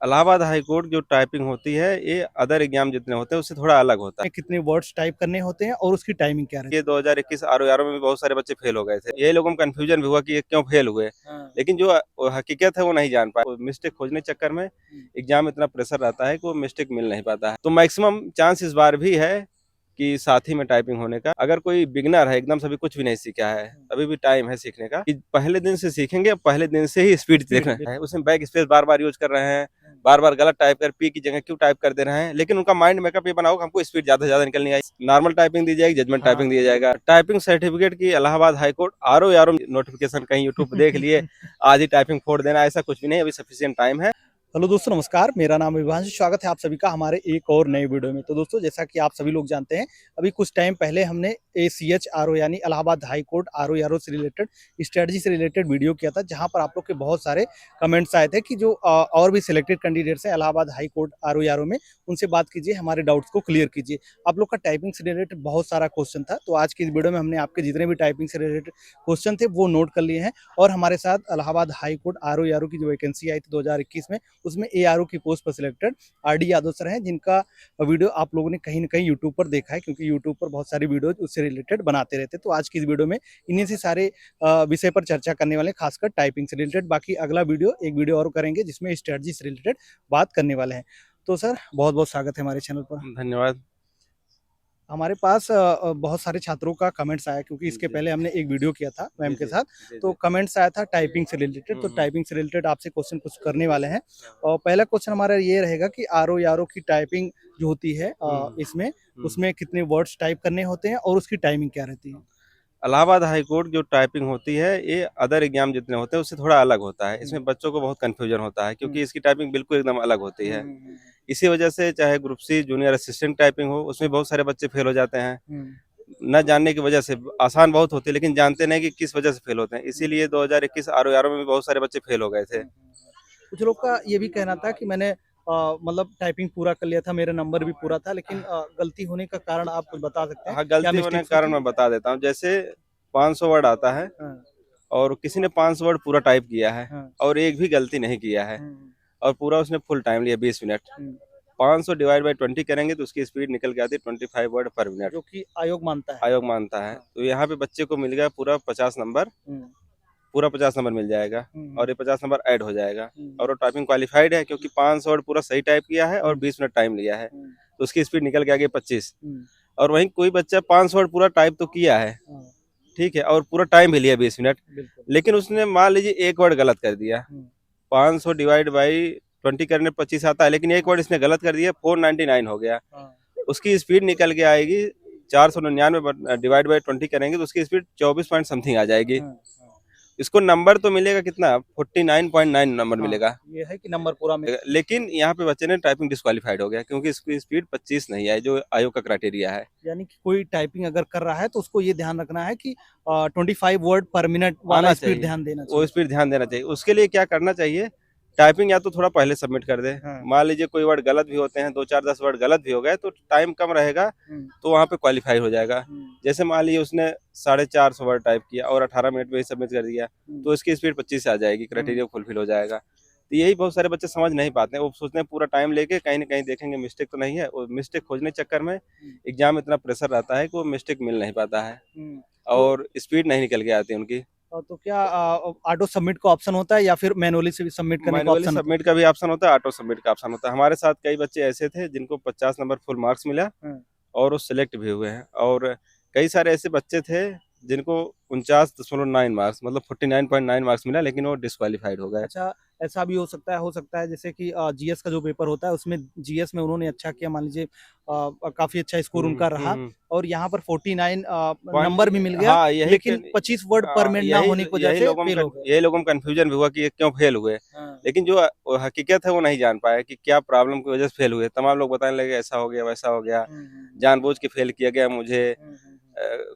Allahabad high court जो typing होती है ये अदर एग्जाम जितने होते हैं उससे थोड़ा अलग होता है। कितने वर्ड्स टाइप करने होते हैं और उसकी टाइमिंग क्या रहती ये 2021 आर में भी बहुत सारे बच्चे फेल हो गए थे। ये लोगों को कंफ्यूजन भी हुआ कि ये क्यों फेल हुए, है? लेकिन जो हकीकत है वो नहीं जान पाए। मिस्टेक खोजने के चक्कर में एग्जाम इतना प्रेशर रहता है कि वो मिस्टेक मिल नहीं पाता है। तो मैक्सिमम चांस इस बार भी है कि साथ ही में टाइपिंग होने का। अगर कोई बिगनर है, एकदम से अभी कुछ भी नहीं सीखा है, अभी भी टाइम है सीखने का, कि पहले दिन से सीखेंगे, पहले दिन से ही स्पीड देखना है। उसमें बैक स्पेस बार बार यूज कर रहे हैं, बार बार गलत टाइप कर, पी की जगह क्यों टाइप कर दे रहे हैं, लेकिन उनका माइंड मेकअप ये बनाओ कि हमको स्पीड ज्यादा से ज्यादा निकलनी आई। नॉर्मल टाइपिंग दी जाएगी, जजमेंट टाइपिंग दिया जाएगा। टाइपिंग सर्टिफिकेट की इलाहाबाद हाई कोर्ट आर नोटिफिकेशन कहीं यूट्यूब पे देख लिए, आज ही टाइपिंग फोड़ देना, ऐसा कुछ भी नहीं, अभी सफिशिएंट टाइम है। हेलो दोस्तों, नमस्कार। मेरा नाम विभांश, स्वागत है आप सभी का हमारे एक और नए वीडियो में। तो दोस्तों, जैसा कि आप सभी लोग जानते हैं, अभी कुछ टाइम पहले हमने ACH यानी इलाहाबाद हाई कोर्ट RO से रिलेटेड, स्ट्रेटजी से रिलेटेड वीडियो किया था, जहां पर आप लोग के बहुत सारे कमेंट्स आए थे कि जो और भी सिलेक्टेड कैंडिडेट्स हैं इलाहाबाद हाई कोर्ट RO में, उनसे बात कीजिए, हमारे डाउट्स को क्लियर कीजिए। आप लोग का टाइपिंग से रिलेटेड बहुत सारा क्वेश्चन था, तो आज की इस वीडियो में हमने आपके जितने भी टाइपिंग से रिलेटेड क्वेश्चन थे वो नोट कर लिए हैं। और हमारे साथ इलाहाबाद हाई कोर्ट RO की जो वैकेंसी आई थी 2021 में, उसमें ARO की पोस्ट पर सिलेक्टेड RD यादव सर हैं, जिनका वीडियो आप लोगों ने कहीं ना कहीं यूट्यूब पर देखा है, क्योंकि यूट्यूब पर बहुत सारी वीडियो उससे रिलेटेड बनाते रहते हैं। तो आज की इस वीडियो में इन्हीं से सारे विषय पर चर्चा करने वाले हैं, खासकर टाइपिंग से रिलेटेड। बाकी अगला वीडियो एक वीडियो और करेंगे जिसमें स्ट्रेटजी से रिलेटेड बात करने वाले हैं। तो सर, बहुत बहुत स्वागत है हमारे चैनल पर। धन्यवाद। हमारे पास बहुत सारे छात्रों का कमेंट्स आया, क्योंकि इसके पहले हमने एक वीडियो किया था मैम के साथ, तो कमेंट्स आया था टाइपिंग से रिलेटेड। तो टाइपिंग से रिलेटेड आपसे क्वेश्चन कुछ करने वाले हैं। और पहला क्वेश्चन हमारा ये रहेगा कि RO की टाइपिंग जो होती है इसमें, उसमें कितने वर्ड्स टाइप करने होते हैं और उसकी टाइमिंग क्या रहती है? इलाहाबाद हाई कोर्ट जो टाइपिंग होती है ये अदर एग्जाम जितने होते हैं उससे थोड़ा अलग होता है। इसमें बच्चों को बहुत कंफ्यूजन होता है क्योंकि इसकी टाइपिंग बिल्कुल एकदम अलग होती है। इसी वजह से चाहे group C junior assistant typing हो, उसमें बहुत सारे बच्चे फेल हो जाते हैं। न जानने की वजह से। आसान बहुत होती है लेकिन जानते नहीं कि किस वजह से फेल होते हैं, इसीलिए 2021 आर में भी बहुत सारे बच्चे फेल हो गए थे। कुछ लोग का ये भी कहना था कि मैंने मतलब टाइपिंग पूरा कर लिया था, मेरा नंबर भी पूरा था, लेकिन गलती होने का कारण आप कुछ बता सकते हैं? हाँ, क्या गलती होने के मिस्टेक्स कारण होती? मैं बता देता हूँ। जैसे 500 वर्ड आता है हाँ, और किसी ने 500 वर्ड पूरा टाइप किया है हाँ, और एक भी गलती नहीं किया है, हम्म, और पूरा उसने फुल टाइम लिया 20 मिनट। हम्म, 500 डिवाइड बाई 20 करेंगे तो उसकी स्पीड निकल के आती है 25 वर्ड पर मिनट, जो कि आयोग मानता है। आयोग मानता है। हाँ, तो यहाँ पे बच्चे को मिल गया पूरा 50 नंबर, हम्म, पूरा 50 नंबर मिल जाएगा हम्म, और ये 50 नंबर ऐड हो जाएगा। हम्म, और वो टाइपिंग क्वालिफाइड है क्योंकि 500 वर्ड पूरा सही टाइप किया है और हम्म, 20 मिनट टाइम लिया है, हम्म, तो उसकी स्पीड निकल के आ गई 25। हम्म, और वहीं कोई बच्चा 500 वर्ड पूरा टाइप तो किया है, हाँ, ठीक है, और पूरा टाइम भी लिया 20 मिनट, बिल्कुल। लेकिन उसने मान लीजिए एक वर्ड गलत कर दिया। हम्म, 500 डिवाइड बाई 20 करने 25 आता है, लेकिन एक वर्ड इसने गलत कर दिया, 499 हो गया। हाँ, उसकी स्पीड निकल के आएगी 499 डिवाइड बाई 20 करेंगे तो उसकी स्पीड 24 पॉइंट समथिंग आ जाएगी। हाँ, हाँ, इसको नंबर तो मिलेगा कितना, 49.9 नंबर हाँ, मिलेगा। ये है कि नंबर पूरा में। लेकिन यहाँ पे बच्चे ने टाइपिंग डिस्क्वालीफाइड हो गया क्योंकि इसकी स्पीड 25 नहीं है जो आयोग का क्राइटेरिया है। यानी कि कोई टाइपिंग अगर कर रहा है तो उसको ये ध्यान रखना है कि 25 वर्ड पर मिनट वाला आना स्पीड चाहिए, ध्यान देना वो चाहिए। स्पीड ध्यान देना चाहिए। उसके लिए क्या करना चाहिए, टाइपिंग या तो थोड़ा पहले सबमिट कर दे। हाँ, मान लीजिए कोई वर्ड गलत भी होते हैं, 2 4 10 वर्ड गलत भी हो गए तो टाइम कम रहेगा, हम्म, तो वहाँ पे क्वालिफाई हो जाएगा। हम्म, जैसे मान लीजिए उसने 450 वर्ड टाइप किया और 18 मिनट में ही सबमिट कर दिया, हम्म, तो इसकी स्पीड 25 आ जाएगी, क्राइटेरिया फुलफिल हो जाएगा। तो यही बहुत सारे बच्चे समझ नहीं पाते हैं, वो सोचते हैं पूरा टाइम लेके कहीं ना कहीं देखेंगे मिस्टेक तो नहीं है, और मिस्टेक खोजने के चक्कर में एग्जाम इतना प्रेशर रहता है कि वो मिस्टेक मिल नहीं पाता है तो और स्पीड नहीं निकल के आती उनकी। तो क्या ऑटो सबमिट का ऑप्शन होता है या फिर मैनुअली से भी सबमिट करने का मैनुअली ऑप्शन होता सबमिट का भी ऑप्शन होता है, ऑटो सबमिट का ऑप्शन होता है। हमारे साथ कई बच्चे ऐसे थे जिनको 50 नंबर फुल मार्क्स मिला है? और वो सिलेक्ट भी हुए हैं, और कई सारे ऐसे बच्चे थे जिनको 49.9 मार्क्स, मतलब 49.9 मार्क्स मिला, लेकिन वो डिस्क्वालीफाइड हो गए। अच्छा, ऐसा भी हो सकता है जैसे कि GS का जो पेपर होता है उसमें GS में उन्होंने अच्छा किया, मान लीजिए काफी अच्छा स्कोर उनका रहा, और यहाँ पर 49 पॉइंट, नंबर भी मिल गया, हाँ यही लेकिन 25 वर्ड पर मिनट ना होने की वजह से फेल हो गए। यही लोगों को कंफ्यूजन भी हुआ कि ये क्यों फेल हुए, हाँ, लेकिन जो हकीकत है वो नहीं जान पाए कि क्या प्रॉब्लम की वजह से फेल हुए। तमाम लोग बताने लगे ऐसा हो गया वैसा हो गया, जानबूझ के फेल किया गया मुझे,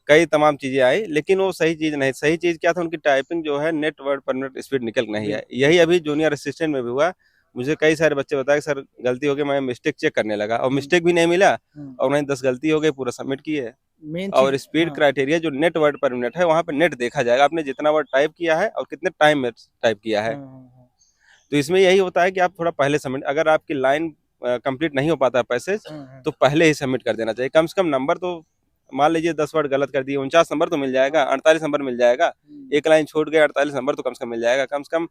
कई तमाम चीजें आई, लेकिन वो सही चीज नहीं। सही चीज क्या था, उनकी टाइपिंग जो है नेट वर्ड पर मिनट स्पीड निकल नहीं है। यही अभी जूनियर असिस्टेंट में भी हुआ, मुझे कई सारे बच्चे बताए कि सर गलती हो गई, मैं मिस्टेक चेक करने लगा और मिस्टेक भी नहीं मिला, और नहीं 10 गलती हो गई, पूरा सबमिट किए। मेन और चीज। स्पीड हाँ, क्राइटेरिया जो नेट वर्ड पर मिनट है, वहाँ पे नेट देखा जाएगा आपने जितना वर्ड टाइप किया है और कितने टाइम में टाइप किया है। हाँ, हाँ, हाँ। तो इसमें यही होता है कि आप थोड़ा पहले सबमिट, अगर आपकी लाइन कंप्लीट नहीं हो पाता पैसेज तो पहले ही सबमिट कर देना चाहिए। कम से कम नंबर तो, मान लीजिए 10 वर्ड गलत कर दिए, 49 नंबर तो मिल जाएगा, 48 नंबर मिल जाएगा, एक लाइन छूट गए 48 नंबर तो कम से कम मिल जाएगा। कम से कम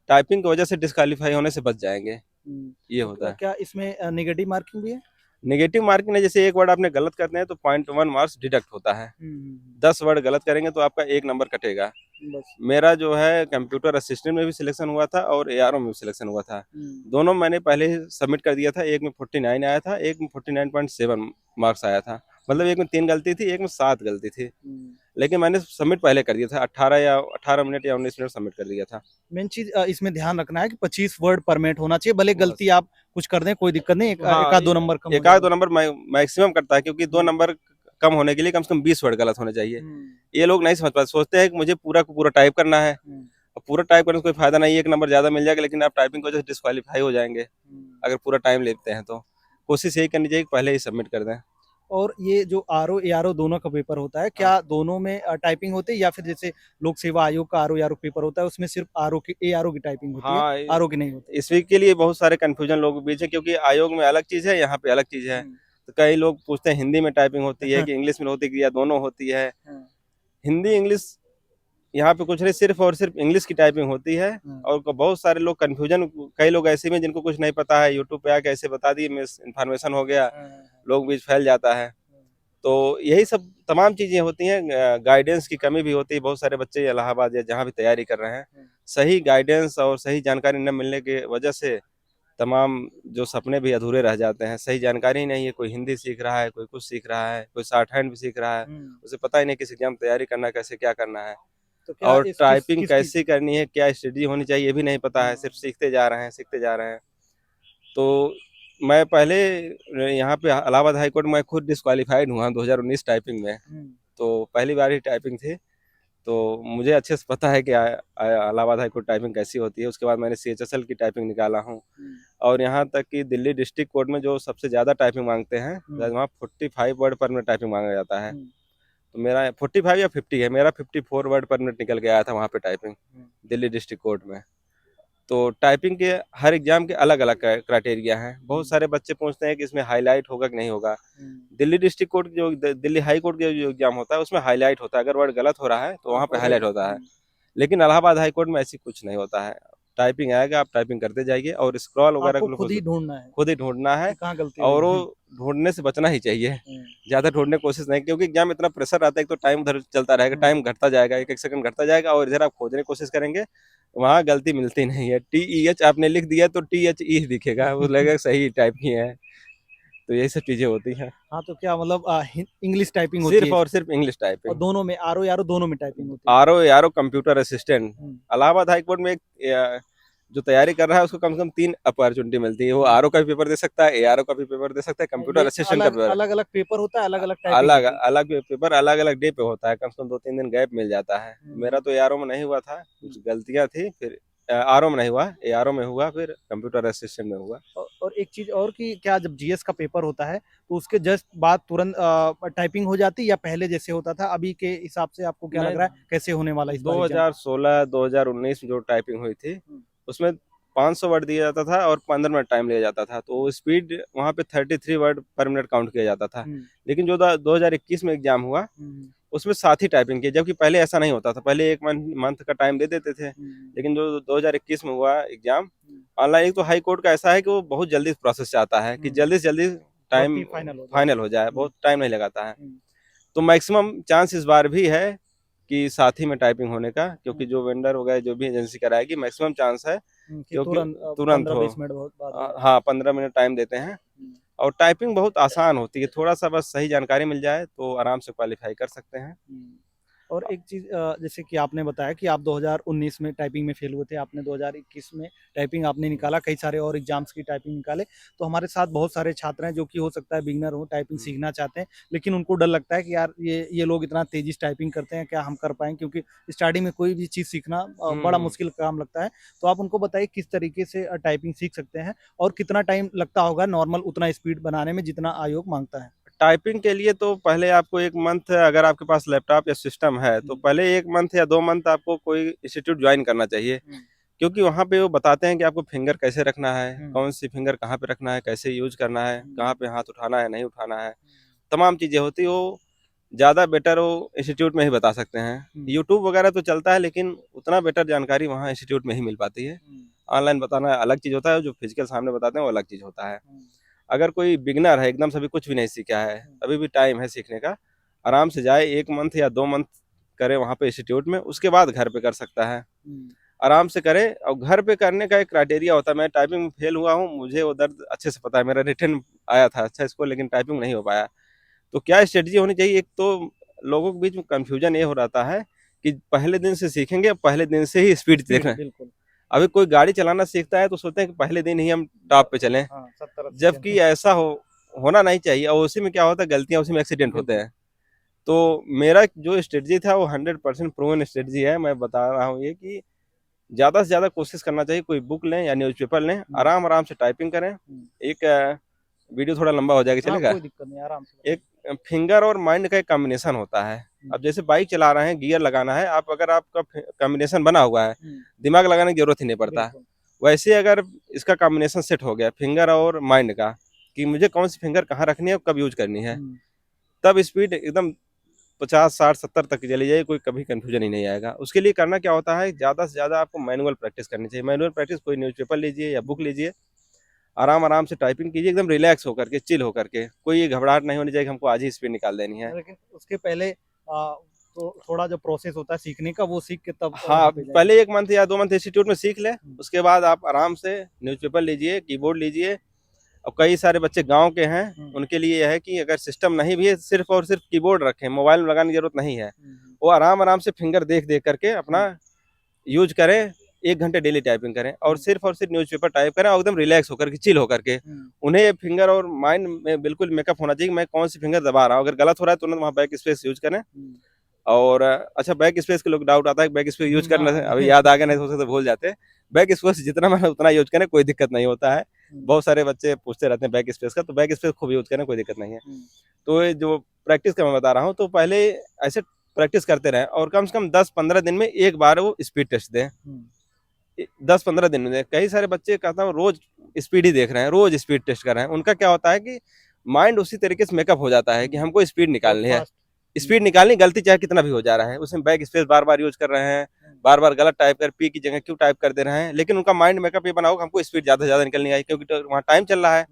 टाइपिंग की वजह से डिस्क्वालीफाई होने से बच जाएंगे, ये होता है। क्या इसमें नेगेटिव मार्किंग भी है? नेगेटिव मार्किंग में जैसे एक वर्ड आपने गलत करते हैं तो 0.1 मार्क्स डिडक्ट होता है। 10 वर्ड गलत करेंगे तो आपका 1 नंबर कटेगा। बस। मेरा जो है कंप्यूटर असिस्टेंट में भी सिलेक्शन हुआ था और एआरओ में भी सिलेक्शन हुआ था। दोनों मैंने पहले ही सबमिट कर दिया था। एक में 49 आया था, एक में 49.7 मार्क्स आया था। मतलब एक में 3 गलती थी, एक में 7 गलती थी। लेकिन मैंने सबमिट पहले कर दिया था, 18 मिनट या 19 मिनट सबमिट कर दिया था। मेन चीज इसमें ध्यान रखना है कि 25 वर्ड पर मिनट होना चाहिए, भले गलती आप कुछ कर दें कोई दिक्कत नहीं, एक आध दो नंबर कम, एक आध दो नंबर मैक्सिमम करता है, क्योंकि 2 नंबर कम होने के लिए कम से कम 20 वर्ड गलत होने चाहिए। ये लोग नहीं समझ पाते, सोचते हैं कि मुझे पूरा को पूरा टाइप करना है, और पूरा टाइप करने से कोई फायदा नहीं है, 1 नंबर ज्यादा मिल जाएगा लेकिन आप टाइपिंग की वजह से डिस्क्वालीफाई हो जाएंगे अगर पूरा टाइम लेते हैं। तो कोशिश यही करनी चाहिए कि पहले ही सबमिट कर दें। और ये जो आरओ एआरओ दोनों का पेपर होता है, क्या दोनों में टाइपिंग होती है, या फिर जैसे लोक सेवा आयोग का आरओ एआरओ पेपर होता है उसमें सिर्फ आरओ की एआरओ की टाइपिंग होती है, आरओ की नहीं होती? इस वीक के लिए बहुत सारे कंफ्यूजन लोगों के बीच है, क्योंकि आयोग में अलग चीज है, यहाँ पे अलग चीज है। तो कई लोग पूछते हैं हिंदी में टाइपिंग होती है कि इंग्लिश में होती है या दोनों होती है। हिंदी इंग्लिश यहाँ पे कुछ नहीं, सिर्फ और सिर्फ इंग्लिश की टाइपिंग होती है। और बहुत सारे लोग कंफ्यूजन, कई लोग ऐसे में जिनको कुछ नहीं पता है, यूट्यूब पे आके ऐसे बता दिए, मिस इन्फॉर्मेशन हो गया, लोग बीच फैल जाता है। तो यही सब तमाम चीजें होती हैं। गाइडेंस की कमी भी होती है, बहुत सारे बच्चे इलाहाबाद या जहाँ भी तैयारी कर रहे हैं, सही गाइडेंस और सही जानकारी न मिलने की वजह से तमाम जो सपने भी अधूरे रह जाते हैं। सही जानकारी ही नहीं है, कोई हिंदी सीख रहा है, कोई कुछ सीख रहा है, कोई शॉर्ट हैंड भी सीख रहा है, उसे पता ही नहीं किस एग्जाम तैयारी करना है, कैसे क्या करना है, तो और टाइपिंग कैसी करनी है, क्या स्ट्रेटजी होनी चाहिए, ये भी नहीं पता है। सिर्फ सीखते जा रहे हैं। तो मैं पहले यहाँ पे इलाहाबाद हाई कोर्ट में खुद डिस्क्वालीफाइड हुआ 2019 टाइपिंग में। तो पहली बार ही टाइपिंग थी, तो मुझे अच्छे से पता है कि इलाहाबाद हाई कोर्ट टाइपिंग कैसी होती है। उसके बाद मैंने CHSL की टाइपिंग निकाला हूँ, और यहाँ तक कि दिल्ली डिस्ट्रिक्ट कोर्ट में जो सबसे ज़्यादा टाइपिंग मांगते हैं, वहाँ 45 वर्ड पर मिनट टाइपिंग मांगा जाता है। तो मेरा 45 या 50 है, मेरा 54 वर्ड पर मिनट निकल के आया था वहाँ पे टाइपिंग, दिल्ली डिस्ट्रिक्ट कोर्ट में। तो टाइपिंग के हर एग्जाम के अलग अलग क्राइटेरिया हैं। बहुत सारे बच्चे पूछते हैं कि इसमें हाईलाइट होगा कि नहीं होगा। दिल्ली डिस्ट्रिक्ट कोर्ट जो दिल्ली हाई कोर्ट का जो एग्जाम होता है उसमें हाईलाइट होता है, अगर वर्ड गलत हो रहा है तो वहाँ पे हाईलाइट होता है। लेकिन इलाहाबाद हाई कोर्ट में ऐसी कुछ नहीं होता है। टाइपिंग आएगा, आप टाइपिंग करते जाइए, और स्क्रॉल वगैरह खुद ही ढूंढना है कहाँ गलती, और वो ढूंढने से बचना ही चाहिए, ज्यादा ढूंढने की कोशिश नहीं, क्योंकि एग्जाम इतना प्रेशर आता है। एक तो टाइम उधर चलता रहेगा, टाइम घटता जाएगा, एक सेकंड घटता जाएगा, और इधर आप खोजने की कोशिश करेंगे, वहाँ गलती मिलती नहीं है। TEH आपने लिख दिया तो THE दिखेगा, वो लगेगा सही टाइप की है। तो यही सब चीजें होती हैं। हाँ, तो क्या मतलब इंग्लिश टाइपिंग होती है सिर्फ और सिर्फ इंग्लिश टाइपिंग, और दोनों में आरओ यारो दोनों में टाइपिंग होती है। RO computer assistant. Allahabad high court में एक जो तैयारी कर रहा है उसको कम से कम 3 अपॉर्चुनिटी मिलती है। वो आरओ का भी पेपर दे सकता है, एआरओ का भी पेपर दे सकता है, कंप्यूटर असिस्टेंट का पेपर। अलग अलग पेपर होता है, अलग अलग पेपर अलग अलग डे पे होता है, कम से कम 2-3 दिन गैप मिल जाता है। मेरा तो एआरओ में नहीं हुआ था, कुछ गलतियां थी, फिर आरओ में नहीं हुआ, एआरओ में हुआ, फिर कंप्यूटर असिस्टेंट में हुआ। और एक चीज और कि क्या जब जीएस का पेपर होता है तो उसके जस्ट बाद तुरंत टाइपिंग हो जाती है, या पहले जैसे होता था? अभी के हिसाब से आपको क्या लग रहा है कैसे होने वाला इस बार? 2016-2019 जो टाइपिंग हुई थी उसमें 500 वर्ड दिया जाता था और 15 मिनट टाइम लिया जाता था। तो स्पीड वहाँ पे 33 वर्ड पर मिनट काउंट किया जाता था। लेकिन जो 2021 में एग्जाम हुआ उसमें साथ ही टाइपिंग की, जबकि पहले ऐसा नहीं होता था। पहले 1 मंथ का टाइम दे देते थे, लेकिन जो 2021 में हुआ एग्जाम ऑनलाइन, एक तो हाई कोर्ट का ऐसा है कि वो बहुत जल्दी प्रोसेस चाहता है कि जल्दी से जल्दी टाइम फाइनल हो जाए, बहुत टाइम नहीं लगाता है। तो मैक्सिमम चांस इस बार भी है कि साथ ही में टाइपिंग होने का, क्योंकि जो वेंडर वगैरह जो भी एजेंसी कराएगी मैक्सिमम चांस है क्योंकि तुरंत हो। हाँ, 15 मिनट टाइम देते हैं, और टाइपिंग बहुत आसान होती है। थोड़ा सा बस सही जानकारी मिल जाए तो आराम से क्वालिफाई कर सकते हैं। और एक चीज़ जैसे कि आपने बताया कि आप 2019 में टाइपिंग में फेल हुए थे, आपने 2021 में टाइपिंग आपने निकाला, कई सारे और एग्जाम्स की टाइपिंग निकाले। तो हमारे साथ बहुत सारे छात्र हैं जो कि हो सकता है बिगिनर हो, टाइपिंग सीखना चाहते हैं, लेकिन उनको डर लगता है कि यार ये लोग इतना तेजी से टाइपिंग करते हैं, क्या हम कर पाएंगे? क्योंकि स्टार्टिंग में कोई भी चीज़ सीखना बड़ा मुश्किल काम लगता है। तो आप उनको बताइए किस तरीके से टाइपिंग सीख सकते हैं, और कितना टाइम लगता होगा नॉर्मल उतना स्पीड बनाने में जितना आयोग मांगता है? टाइपिंग के लिए तो पहले आपको 1 मंथ, अगर आपके पास लैपटॉप या सिस्टम है तो पहले 1 मंथ या 2 मंथ आपको कोई इंस्टीट्यूट ज्वाइन करना चाहिए। क्योंकि वहाँ पे वो बताते हैं कि आपको फिंगर कैसे रखना है, हम्म। कौन सी फिंगर कहाँ पे रखना है, कैसे यूज करना है, हम्म। कहाँ पे हाथ उठाना है, नहीं उठाना है, तमाम चीज़ें होती हैं। वो ज़्यादा बेटर वो इंस्टीट्यूट में ही बता सकते हैं। यूट्यूब वगैरह तो चलता है, लेकिन उतना बेटर जानकारी वहाँ इंस्टीट्यूट में ही मिल पाती है। ऑनलाइन बताना अलग चीज़ होता है, जो फिजिकल सामने बताते हैं वो अलग चीज़ होता है। अगर कोई बिगनर है, एकदम से अभी कुछ भी नहीं सीखा है, अभी भी टाइम है सीखने का, आराम से जाए, 1 मंथ या 2 मंथ करे वहाँ पे इंस्टीट्यूट में, उसके बाद घर पे कर सकता है। आराम से करे। और घर पे करने का एक क्राइटेरिया होता है। मैं टाइपिंग में फेल हुआ हूँ, मुझे वो दर्द अच्छे से पता है। मेरा रिटन आया था अच्छा स्कोर, लेकिन टाइपिंग नहीं हो पाया। तो क्या स्ट्रेटजी होनी चाहिए? एक तो लोगों के बीच में कन्फ्यूजन ये हो रहता है कि पहले दिन से सीखेंगे, पहले दिन से ही स्पीड देखना है। बिल्कुल। अभी कोई गाड़ी चलाना सीखता है तो सोचते हैं कि पहले दिन ही हम टॉप पे चलें, हाँ, 70-80 जबकि ऐसा होना नहीं चाहिए। और उसी में क्या होता है, गलतियां, उसी में एक्सीडेंट होते हैं। तो मेरा जो स्ट्रेटजी था वो 100% प्रूवन स्ट्रेटजी है। मैं बता रहा हूँ ये कि ज़्यादा से ज़्यादा कोशिश करना चाहिए। कोई बुक लें या न्यूज़पेपर लें, आराम आराम से टाइपिंग करें। एक वीडियो थोड़ा लंबा हो जाएगा, हाँ, चलेगा? कोई दिक्कत नहीं, आराम से। एक फिंगर और माइंड का एक कॉम्बिनेशन होता है। अब जैसे बाइक चला रहे हैं, गियर लगाना है, आप अगर आपका कॉम्बिनेशन बना हुआ है, दिमाग लगाने की जरूरत ही नहीं पड़ता। वैसे अगर इसका कॉम्बिनेशन सेट हो गया फिंगर और माइंड का, कि मुझे कौन सी फिंगर कहाँ रखनी है, कब यूज करनी है, तब स्पीड एकदम 50, 60, 70 तक चली जाए, कोई कभी कंफ्यूजन ही नहीं आएगा। उसके लिए करना क्या होता है, ज़्यादा से ज़्यादा आपको मैनुअल प्रैक्टिस करनी चाहिए। मैनुअल प्रैक्टिस, कोई न्यूज़पेपर लीजिए या बुक लीजिए, आराम आराम से टाइपिंग कीजिए, एकदम रिलैक्स होकर के, चिल होकर के। कोई ये घबराहट नहीं होनी चाहिए कि हमको आज ही स्पीड निकाल देनी है। लेकिन उसके पहले तो थोड़ा जो प्रोसेस होता है सीखने का, वो सीख के तब हाँ, पहले 1 मंथ या 2 मंथ इंस्टीट्यूट में सीख लें। उसके बाद आप आराम से न्यूज़पेपर लीजिए, कीबोर्ड लीजिए। और कई सारे बच्चे गांव के हैं, उनके लिए यह है कि अगर सिस्टम नहीं भी है, सिर्फ और सिर्फ कीबोर्ड रखें, मोबाइल में लगाने की जरूरत नहीं है। वो आराम आराम से फिंगर देख देख करके अपना यूज करें। 1 घंटे डेली टाइपिंग करें और सिर्फ न्यूज़पेपर टाइप करें, और एकदम रिलैक्स होकर के, चिल होकर के। उन्हें फिंगर और माइंड में बिल्कुल मेकअप होना चाहिए कि मैं कौन सी फिंगर दबा रहा हूँ। अगर गलत हो रहा है, तुरंत वहाँ बैक स्पेस यूज करें। और अच्छा, बैक स्पेस के लोग डाउट आता है, बैक स्पेस यूज करना है, अभी याद आ गया, नहीं तो उससे भूल जाते। बैक स्पेस जितना मैंने उतना यूज करें, कोई दिक्कत नहीं होता है। बहुत सारे बच्चे पूछते रहते हैं बैक स्पेस का, तो बैक स्पेस खूब यूज करें, कोई दिक्कत नहीं है। तो ये जो प्रैक्टिस का मैं बता रहा हूँ, तो पहले ऐसे प्रैक्टिस करते रहें, और कम से कम 10-15 दिन में एक बार वो स्पीड टेस्ट दें। 10-15 दिन में। कई सारे बच्चे कहता हूँ रोज स्पीड ही देख रहे हैं, रोज स्पीड टेस्ट कर रहे हैं। उनका क्या होता है कि माइंड उसी तरीके से मेकअप हो जाता है कि हमको स्पीड निकालनी है। स्पीड निकालनी, गलती चाहे कितना भी हो जा रहा है, उसमें बैक स्पेस बार बार यूज कर रहे हैं, बार बार गलत टाइप कर, पी की जगह क्यों टाइप कर दे रहे हैं। लेकिन उनका माइंड मेकअप ये बना होगा हमको स्पीड ज्यादा से ज्यादा निकलनी है, क्योंकि वहाँ टाइम चल रहा है।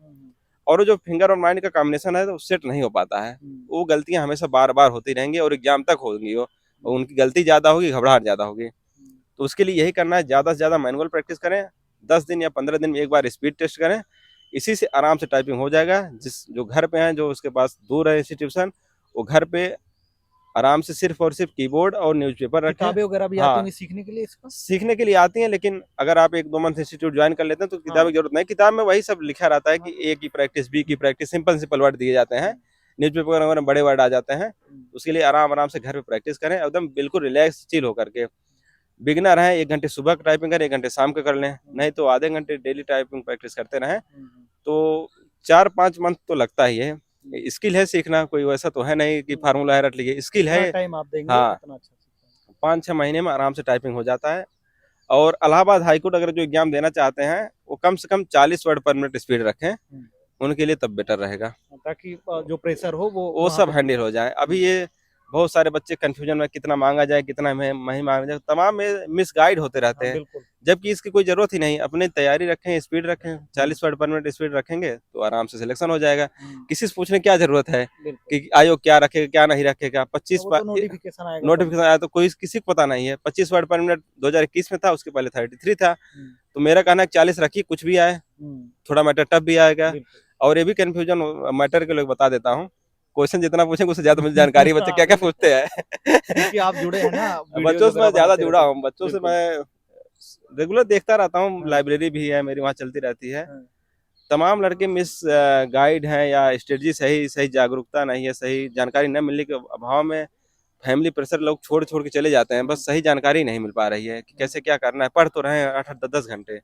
और वो जो फिंगर और माइंड का कॉम्बिनेशन है, तो सेट नहीं हो पाता है। वो गलतियां हमेशा बार बार होती रहेंगी और एग्जाम तक होंगी वो, और उनकी गलती ज्यादा होगी, घबराहट ज्यादा होगी। तो उसके लिए यही करना है, ज़्यादा से ज़्यादा मैनुअल प्रैक्टिस करें। 10 दिन या 15 दिन में एक बार स्पीड टेस्ट करें। इसी से आराम से टाइपिंग हो जाएगा। जो घर पे हैं, जो उसके पास दूर है इंस्टीट्यूशन, वो घर पे आराम से सिर्फ और सिर्फ कीबोर्ड और न्यूज़पेपर रखें। किताबें वगैरह भी आती हाँ, होंगी सीखने के लिए इसका? सीखने के लिए आती हैं, लेकिन अगर आप 1-2 मंथ इंस्टीट्यूट ज्वाइन कर लेते हैं तो किताब की जरूरत नहीं। किताब में वही सब लिखा रहता है कि ए की प्रैक्टिस, बी की प्रैक्टिस, सिंपल सिंपल वर्ड दिए जाते हैं। न्यूज़पेपर वगैरह में बड़े वर्ड आ जाते हैं। उसके लिए आराम आराम से घर पे प्रैक्टिस करें, एकदम बिल्कुल रिलैक्स, चिल होकर के। बिगिनर हैं, 1 घंटे सुबह का टाइपिंग करें, 1 घंटे शाम का कर लें, नहीं तो आधे घंटे डेली टाइपिंग प्रैक्टिस करते रहें। तो 4-5 मंथ तो लगता ही है। स्किल है सीखना, कोई वैसा तो है नहीं कि फार्मूला है रट लीजिए, स्किल है। टाइम आप देंगे हाँ, उतना अच्छा सीखना है। 5-6 महीने में आराम से टाइपिंग हो जाता है। और इलाहाबाद हाई कोर्ट अगर जो एग्जाम देना चाहते हैं, वो कम से कम 40 वर्ड पर मिनट स्पीड रखें, उनके लिए तब बेटर रहेगा, ताकि जो प्रेशर हो वो वो सब हैंडल हो जाए। अभी ये बहुत सारे बच्चे कंफ्यूजन में, कितना मांगा जाए, कितना नहीं मांगा जाए, तमाम में मिसगाइड होते रहते हैं। बिल्कुल। जबकि इसकी कोई जरूरत ही नहीं। अपने तैयारी रखें, स्पीड रखें, 40 वर्ड पर मिनट स्पीड रखेंगे तो आराम से सिलेक्शन हो जाएगा। किसी से पूछने की क्या जरूरत है कि आयोग क्या रखेगा, क्या नहीं रखेगा। 25 नोटिफिकेशन आएगा, नोटिफिकेशन आया तो कोई किसी को पता नहीं है। 25 वर्ड पर मिनट 2021 में था, उसके पहले 33 था। तो मेरा कहना है 40 रखिए, कुछ भी आए, थोड़ा मैटर टफ भी आएगा। और ये भी कंफ्यूजन मैटर के लोग बता देता हूँ, क्वेश्चन जितना पूछेंगे उससे ज्यादा मुझे जानकारी बच्चे क्या क्या पूछते हैं। क्योंकि आप जुड़े हैं ना, बच्चों से मैं ज्यादा जुड़ा हूँ, बच्चों से मैं रेगुलर देखता रहता हूँ। लाइब्रेरी भी है मेरी, वहाँ चलती रहती है। तमाम लड़के मिस गाइड हैं, या स्ट्रेटजी सही जागरूकता नहीं है, सही जानकारी न मिलने के अभाव में फैमिली प्रेशर लोग छोड़ छोड़ के चले जाते हैं। बस सही जानकारी नहीं मिल पा रही है कि कैसे क्या करना है। पढ़ तो रहे हैं 8-10 घंटे,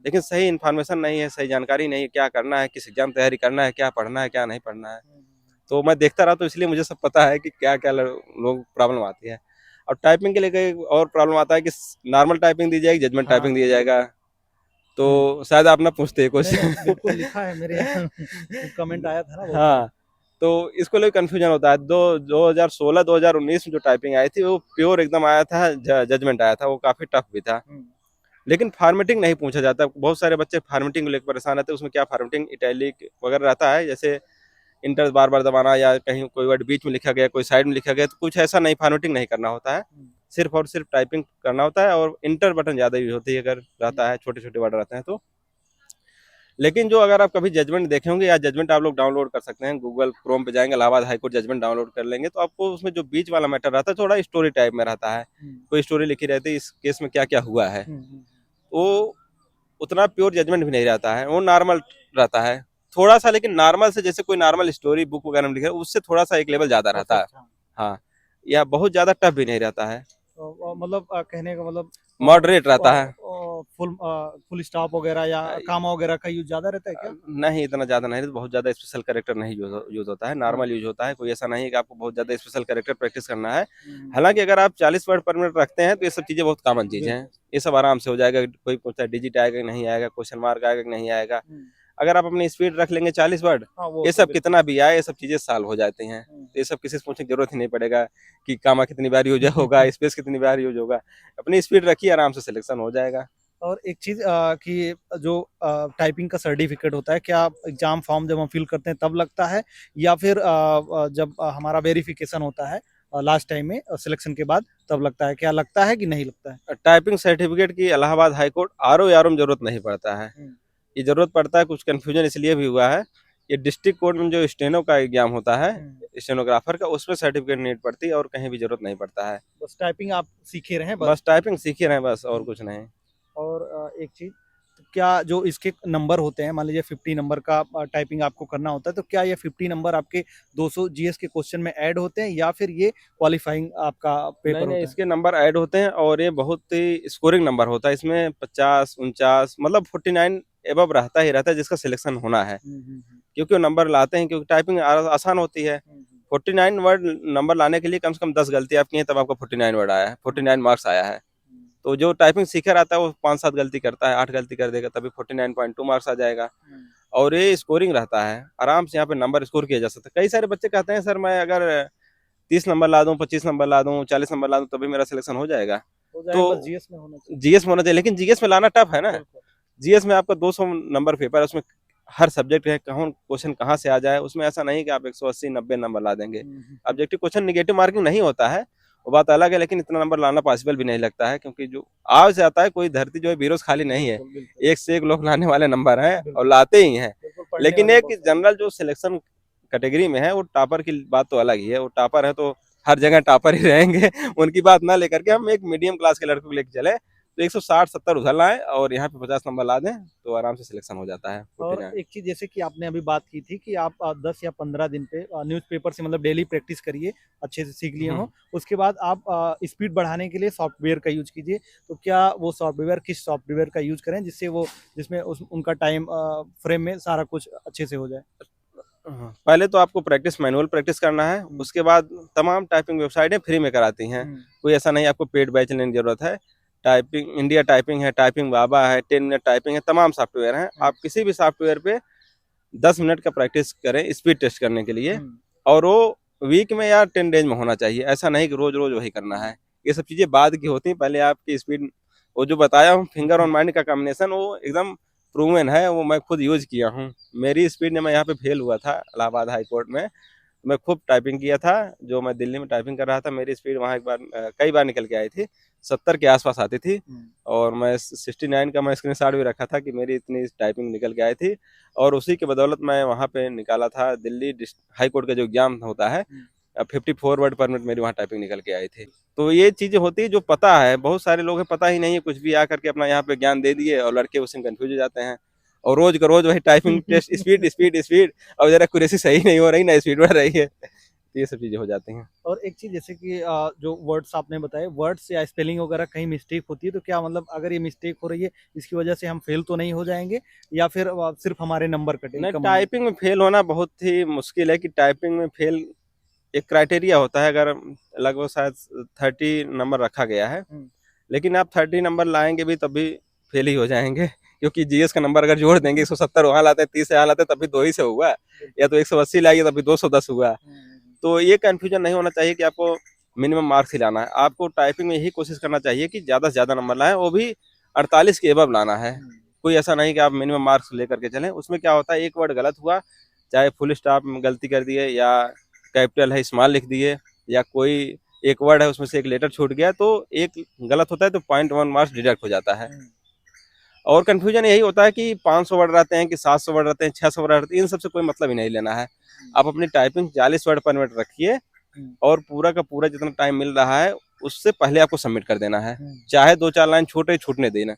लेकिन सही इन्फॉर्मेशन नहीं है, सही जानकारी नहीं है, क्या करना है, किस एग्जाम तैयारी करना है, क्या पढ़ना है, क्या नहीं पढ़ना है। तो मैं देखता रहा, तो इसलिए मुझे सब पता है कि क्या क्या लोग प्रॉब्लम आती है। और टाइपिंग के लिए कई और प्रॉब्लम आता है कि नॉर्मल टाइपिंग दी जाएगी, जजमेंट हाँ टाइपिंग दिया जाएगा, तो हम्म, शायद आप ना पूछते नहीं कुछ। नहीं बिल्कुल लिखा है मेरे यहाँ कमेंट आया था ना बहुत सारा। हाँ, तो इसको लेकर कंफ्यूजन होता है। 2016-2019 में जो टाइपिंग आई थी वो प्योर एकदम आया था, जजमेंट आया था, वो काफी टफ भी था। हम्म, लेकिन फार्मेटिंग नहीं पूछा जाता, बहुत सारे बच्चे फार्मेटिंग को लेकर परेशान रहते हैं। उसमें क्या फार्मेटिंग इटैलिक वगैरह रहता है, जैसे इंटर बार बार दबाना या कहीं कोई वर्ड बीच में लिखा गया, कोई साइड में लिखा गया, तो कुछ ऐसा नहीं, फार्मेटिंग नहीं करना होता है, हम्म, सिर्फ और सिर्फ टाइपिंग करना होता है। और इंटर बटन ज्यादा यूज होती है अगर हम्म, रहता है, छोटे छोटे वर्ड रहते हैं तो। लेकिन जो अगर आप कभी जजमेंट देखे होंगे, या जजमेंट आप लोग डाउनलोड कर सकते हैं, गूगल क्रोम पे जाएंगे, इलाहाबाद हाईकोर्ट जजमेंट डाउनलोड कर लेंगे, तो आपको उसमें जो बीच वाला मैटर रहता है थोड़ा स्टोरी टाइप में रहता है, हम्म, कोई स्टोरी लिखी रहती है, इस केस में क्या क्या हुआ है, हम्म। वो उतना प्योर जजमेंट भी नहीं रहता है, वो नॉर्मल रहता है थोड़ा सा। लेकिन नॉर्मल से, जैसे कोई नॉर्मल स्टोरी बुक वगैरह में लिखा है, उससे थोड़ा सा एक लेवल ज्यादा रहता है। परफेक्ट हाँ। हाँ, या बहुत ज्यादा टफ भी नहीं रहता है, मतलब कहने का मतलब मॉडरेट रहता है। फुल स्टॉप वगैरह या कामा वगैरह का यूज ज्यादा रहता है क्या? नहीं, इतना ज्यादा नहीं, बहुत ज्यादा स्पेशल कैरेक्टर नहीं यूज होता है, हाँ। नॉर्मल यूज होता है। कोई ऐसा नहीं है कि आपको बहुत ज्यादा स्पेशल कैरेक्टर प्रैक्टिस करना है। हम्म, हालांकि अगर आप 40 वर्ड पर मिनट रखते हैं तो ये सब चीजें बहुत कॉमन चीजें हैं, बिल्कुल। ये सब आराम से हो जाएगा। कोई पूछता है डिजिट आएगा कि नहीं आएगा, क्वेश्चन मार्क आएगा कि नहीं आएगा, हम्म, अगर आप अपनी स्पीड रख लेंगे 40 वर्ड, हाँ वो ये तो सब बिल्कुल। कितना भी आए, ये सब चीजें सॉल्व हो जाती हैं। तो ये सब किसी से पूछने की जरूरत ही नहीं पड़ेगा कि कामा कितनी बार यूज होगा, स्पेस कितनी बार यूज होगा, अपनी स्पीड रखिए, आराम से सिलेक्शन हो जाएगा। और एक चीज कि जो टाइपिंग का सर्टिफिकेट होता है, क्या एग्जाम फॉर्म जब हम फिल करते हैं तब लगता है, या फिर जब हमारा वेरिफिकेशन होता है लास्ट टाइम में सिलेक्शन के बाद तब लगता है? क्या लगता है कि नहीं लगता है? टाइपिंग सर्टिफिकेट की इलाहाबाद हाईकोर्ट आर ओ में जरूरत नहीं पड़ता है। हम्म, ये जरूरत पड़ता है, कुछ कंफ्यूजन इसलिए भी हुआ है, ये डिस्ट्रिक्ट कोर्ट में जो स्टेनो का एग्जाम होता है, हम्म। स्टेनोग्राफर का, उसमें सर्टिफिकेट नीड पड़ती है, और कहीं भी जरूरत नहीं पड़ता है। बस टाइपिंग आप सीखे रहे हैं बस बस। टाइपिंग सीखे रहे बस, और हम्म। कुछ नहीं। और एक चीज, तो क्या जो इसके नंबर होते हैं, मान लीजिए 50 नंबर का टाइपिंग आपको करना होता है, तो क्या ये 50 नंबर आपके 200 जीएस के क्वेश्चन में ऐड होते हैं, या फिर ये क्वालिफाइंग आपका नहीं पेपर नहीं, होता है? इसके नंबर ऐड होते हैं, और ये बहुत ही स्कोरिंग नंबर होता है, इसमें 50 49 मतलब 49 एबव रहता ही रहता है जिसका सिलेक्शन होना है, क्योंकि वो नंबर लाते हैं, क्योंकि टाइपिंग आसान होती है। हम्म, 49 वर्ड नंबर लाने के लिए कम से कम 10 गलती आपकी है, तब आपका 49 वर्ड आया है, 49 मार्क्स आया है। हम्म, तो जो टाइपिंग सीखर आता है वो 5-7 गलती करता है, 8 गलती कर देगा, तभी 49.2 मार्क्स आ जाएगा। हम्म, और ये स्कोरिंग रहता है, आराम से यहाँ पे नंबर स्कोर किया जा सकता है। कई सारे बच्चे कहते हैं सर मैं अगर 30 नंबर ला दूं, 25 नंबर ला दूं, 40 नंबर ला दूं, तभी मेरा सिलेक्शन हो जाएगा। हो जाएगा, तो बस जीएस में होना चाहिए। जीएस में होना चाहिए, लेकिन जीएस में लाना टफ है ना। बिल्कुल। जीएस में आपका 200 नंबर पेपर है, उसमें हर सब्जेक्ट है, कौन क्वेश्चन कहाँ से आ जाए, उसमें ऐसा नहीं कि आप 180-90 नंबर ला देंगे। ऑब्जेक्टिव क्वेश्चन निगेटिव मार्किंग नहीं होता है, वो बात अलग है, लेकिन इतना नंबर लाना पॉसिबल भी नहीं लगता है, क्योंकि जो आज से आता है, कोई धरती जो है बीरोज खाली नहीं है, बिल्कुल बिल्कुल एक से एक लोग लाने वाले नंबर हैं और बिल्कुल लाते ही हैं। बिल्कुल, पढ़ने लेकिन वाले एक बहुत सारे हैं। जनरल जो सिलेक्शन कैटेगरी में है, वो टॉपर की बात तो अलग ही है, वो टॉपर है तो हर जगह टॉपर ही रहेंगे। उनकी बात ना लेकर के हम एक मीडियम क्लास के लड़कों को लेकर चले, तो 160-70 उधर लाएं और यहाँ पे 50 नंबर ला दें, तो आराम से सिलेक्शन हो जाता है और 49। एक चीज, जैसे कि आपने अभी बात की थी कि आप 10 या 15 दिन पे न्यूज़पेपर से मतलब डेली प्रैक्टिस करिए, अच्छे से सीख लिए हम्म। हो, उसके बाद आप स्पीड बढ़ाने के लिए सॉफ्टवेयर का यूज कीजिए। तो क्या वो सॉफ्टवेयर, किस सॉफ्टवेयर का यूज करें जिससे वो, जिसमें उनका टाइम फ्रेम में सारा कुछ अच्छे से हो जाए? हाँ, पहले तो आपको प्रैक्टिस, मैनुअल प्रैक्टिस करना है, हम्म, उसके बाद तमाम टाइपिंग वेबसाइटें फ्री में कराती हैं, हम्म, कोई ऐसा नहीं आपको पेड बैच लेने की जरूरत है। टाइपिंग इंडिया टाइपिंग है, टाइपिंग बाबा है, 10 मिनट टाइपिंग है, तमाम सॉफ्टवेयर हैं, हम्म, आप किसी भी सॉफ्टवेयर पे 10 मिनट का प्रैक्टिस करें स्पीड टेस्ट करने के लिए। हम्म, और वो वीक में या 10 डेज में होना चाहिए, ऐसा नहीं कि रोज रोज वही करना है। ये सब चीजें बाद की होती हैं, पहले आपकी स्पीड, वो जो बताया हूँ फिंगर और माइंड का कॉम्बिनेशन, वो एकदम प्रूवन है, वो मैं खुद यूज किया हूँ। मेरी स्पीड ने, मैं यहाँ पे फेल हुआ था इलाहाबाद हाई कोर्ट में, मैं खूब टाइपिंग किया था, जो मैं दिल्ली में टाइपिंग कर रहा था, मेरी स्पीड वहाँ एक बार कई बार निकल के आई थी, 70 के आसपास आती थी। हम्म, और मैं 69 का मैं स्क्रीनशॉट भी रखा था कि मेरी इतनी टाइपिंग निकल के आई थी, और उसी के बदौलत मैं वहाँ पे निकाला था दिल्ली हाई कोर्ट का जो एग्जाम होता है, हम्म, 54 वर्ड पर मिनट मेरी वहाँ टाइपिंग निकल के आई थी। तो ये चीजें होती है जो पता है, बहुत सारे लोग हैं पता ही नहीं है, कुछ भी आकर के अपना यहाँ पे ज्ञान दे दिए, और लड़के उसमें कंफ्यूज हो जाते हैं, और रोज का रोज वही typing test, speed speed speed, और जरा एक्यूरेसी सही नहीं हो रही ना, स्पीड बढ़ रही है, तो ये सब चीजें हो जाती हैं। और एक चीज, जैसे कि जो वर्ड्स आपने बताए, वर्ड्स या स्पेलिंग वगैरह कहीं मिस्टेक होती है, तो क्या मतलब अगर ये मिस्टेक हो रही है, इसकी वजह से हम फेल तो नहीं हो जाएंगे, या फिर सिर्फ हमारे नंबर कटेंगे, नहीं, कम होंगे? टाइपिंग में फेल होना बहुत ही मुश्किल है, कि टाइपिंग में फेल एक क्राइटेरिया होता है, अगर लगभग शायद 30 नंबर रखा गया है, लेकिन आप 30 नंबर लाएंगे भी तब भी फेल ही हो जाएंगे, क्योंकि जीएस का नंबर अगर जोड़ देंगे 170 वहाँ लाते हैं, 30 यहाँ लाते हैं, तभी 2 ही से हुआ, या तो 180 लाइए तभी 210 हुआ। तो ये कंफ्यूजन नहीं होना चाहिए कि आपको मिनिमम मार्क्स ही लाना है। आपको टाइपिंग में यही कोशिश करना चाहिए कि ज़्यादा से ज़्यादा नंबर लाएं, वो भी 48 के एबव लाना है। कोई ऐसा नहीं कि आप मिनिमम मार्क्स लेकर के चलें। उसमें क्या होता है, एक वर्ड गलत हुआ, चाहे फुल स्टॉप में गलती कर दिए, या कैपिटल है स्मॉल लिख दिए, या कोई एक वर्ड है उसमें से एक लेटर छूट गया, तो एक गलत होता है तो 0.1 मार्क्स डिडक्ट हो जाता है। और कंफ्यूजन यही होता है कि 500 वर्ड रहते हैं कि 700 वर्ड रहते हैं, 600 वर्ड रहते हैं, इन सबसे कोई मतलब ही नहीं लेना है। आप अपनी टाइपिंग 40 वर्ड पर मिनट रखिए, और पूरा का पूरा जितना टाइम मिल रहा है उससे पहले आपको सबमिट कर देना है। चाहे 2-4 लाइन छूटने देना,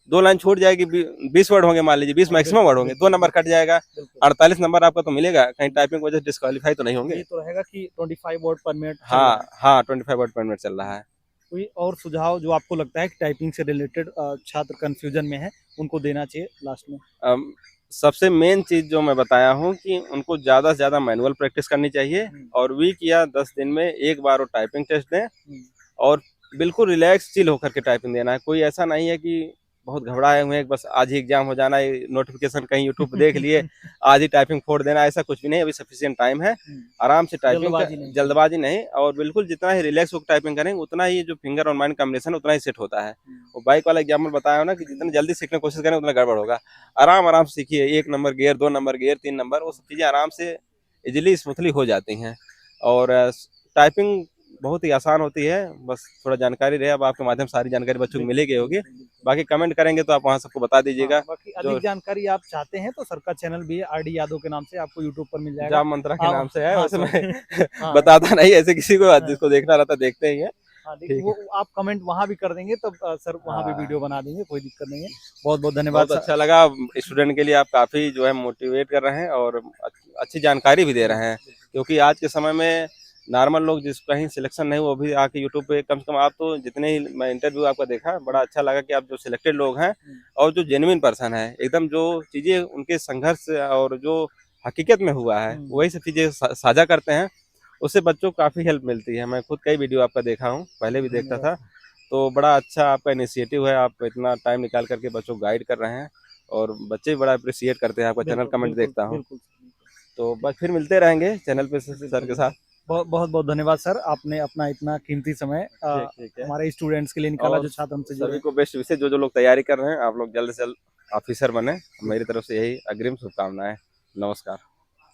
2 लाइन छूट जाएगी, 20 वर्ड होंगे, मान लीजिए 20 मैक्सिमम वर्ड होंगे, 2 नंबर कट जाएगा, 48 नंबर आपका तो मिलेगा, कहीं टाइपिंग की वजह से डिस्क्वालीफाई तो नहीं होंगे। ये तो रहेगा कि 25 वर्ड पर मिनट। हाँ, 25 वर्ड पर मिनट चल रहा है। कोई और सुझाव जो आपको लगता है कि टाइपिंग से रिलेटेड छात्र कंफ्यूजन में है, उनको देना चाहिए लास्ट में? सबसे मेन चीज जो मैं बताया हूँ कि उनको ज़्यादा से ज़्यादा मैनुअल प्रैक्टिस करनी चाहिए, और वीक या 10 दिन में एक बार वो टाइपिंग टेस्ट दें, और बिल्कुल रिलैक्स चिल होकर के टाइपिंग देना है। कोई ऐसा नहीं है कि बहुत घबराए हुए हैं, बस आज ही एग्जाम हो जाना है, नोटिफिकेशन कहीं यूट्यूब पे देख लिए, आज ही टाइपिंग फोड़ देना, ऐसा कुछ भी नहीं। अभी सफिशिएंट टाइम है, आराम से टाइपिंग, जल्दबाजी नहीं, और बिल्कुल जितना ही रिलैक्स होकर टाइपिंग करेंगे उतना ही जो फिंगर और माइंड कॉम्बिनेशन उतना ही सेट होता है। वो बाइक वाला एग्जाम्पल बताया हो ना कि जितना जल्दी सीखने की कोशिश करें उतना गड़बड़ होगा। आराम से सीखिए, 1 number gear, 2 number gear, 3 number, वो सब चीज़ें आराम से इजिली स्मूथली हो जाती हैं। और टाइपिंग बहुत ही आसान होती है, बस थोड़ा जानकारी रहे। अब आपके माध्यम से सारी जानकारी बच्चों को मिलेगी होगी, बाकी कमेंट करेंगे तो आप वहाँ सबको बता दीजिएगा। बाकी अधिक जानकारी आप चाहते हैं तो सर का चैनल भी है आरडी यादव के नाम से, आपको यूट्यूब पर मिल जाएगा। जाम मंत्रा के नाम से है, वैसे मैं बताता बताता नहीं ऐसे किसी को, जिसको देखना रहता देखते ही है। वो आप कमेंट वहाँ भी कर देंगे तब सर वहाँ भी वीडियो बना देंगे, कोई दिक्कत नहीं है। बहुत बहुत धन्यवाद। बहुत अच्छा लगा, स्टूडेंट के लिए आप काफ़ी जो है मोटिवेट कर रहे हैं और अच्छी जानकारी भी दे रहे हैं, क्योंकि आज के समय में नॉर्मल लोग जिस कहीं सिलेक्शन नहीं, वो भी आके यूट्यूब पे कम से कम, आप तो जितने ही मैं इंटरव्यू आपका देखा, बड़ा अच्छा लगा कि आप जो सिलेक्टेड लोग हैं और जो जेन्युइन पर्सन है, एकदम जो चीज़ें उनके संघर्ष और जो हकीकत में हुआ है वही सब चीज़ें साझा करते हैं, उससे बच्चों को काफ़ी हेल्प मिलती है। मैं खुद कई वीडियो आपका देखा हूँ, पहले भी देखता था, तो बड़ा अच्छा आपका इनिशिएटिव है, आप इतना टाइम निकाल करके बच्चों को गाइड कर रहे हैं, और बच्चे भी बड़ा अप्रिशिएट करते हैं आपका चैनल, कमेंट देखता हूँ। तो बस फिर मिलते रहेंगे चैनल पे सर के साथ। बहुत बहुत धन्यवाद सर, आपने अपना इतना कीमती समय हमारे स्टूडेंट्स के लिए निकाला, जो छात्र हमसे जुड़े। सभी को बेस्ट विशेष, जो लोग तैयारी कर रहे हैं, आप लोग जल्द से जल्द ऑफिसर बने, मेरी तरफ से यही अग्रिम शुभकामनाएं। नमस्कार।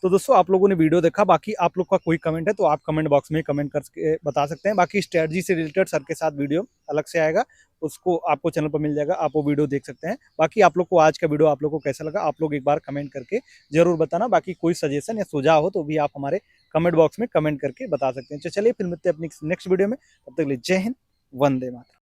तो दोस्तों, आप लोगों ने वीडियो देखा, बाकी आप लोग का कोई कमेंट है तो आप कमेंट बॉक्स में कमेंट करके बता सकते हैं। बाकी स्ट्रेटजी से रिलेटेड सर के साथ वीडियो अलग से आएगा, उसको आपको चैनल पर मिल जाएगा, आप वो वीडियो देख सकते हैं। बाकी आप लोग को आज का वीडियो आप लोग को कैसा लगा, आप लोग एक बार कमेंट करके जरूर बताना। बाकी कोई सजेशन या सुझाव हो तो भी आप हमारे कमेंट बॉक्स में कमेंट करके बता सकते हैं। तो चलिए फिर मिलते हैं अपनी नेक्स्ट वीडियो में, तब तक के लिए जय हिंद, वंदे मातरम।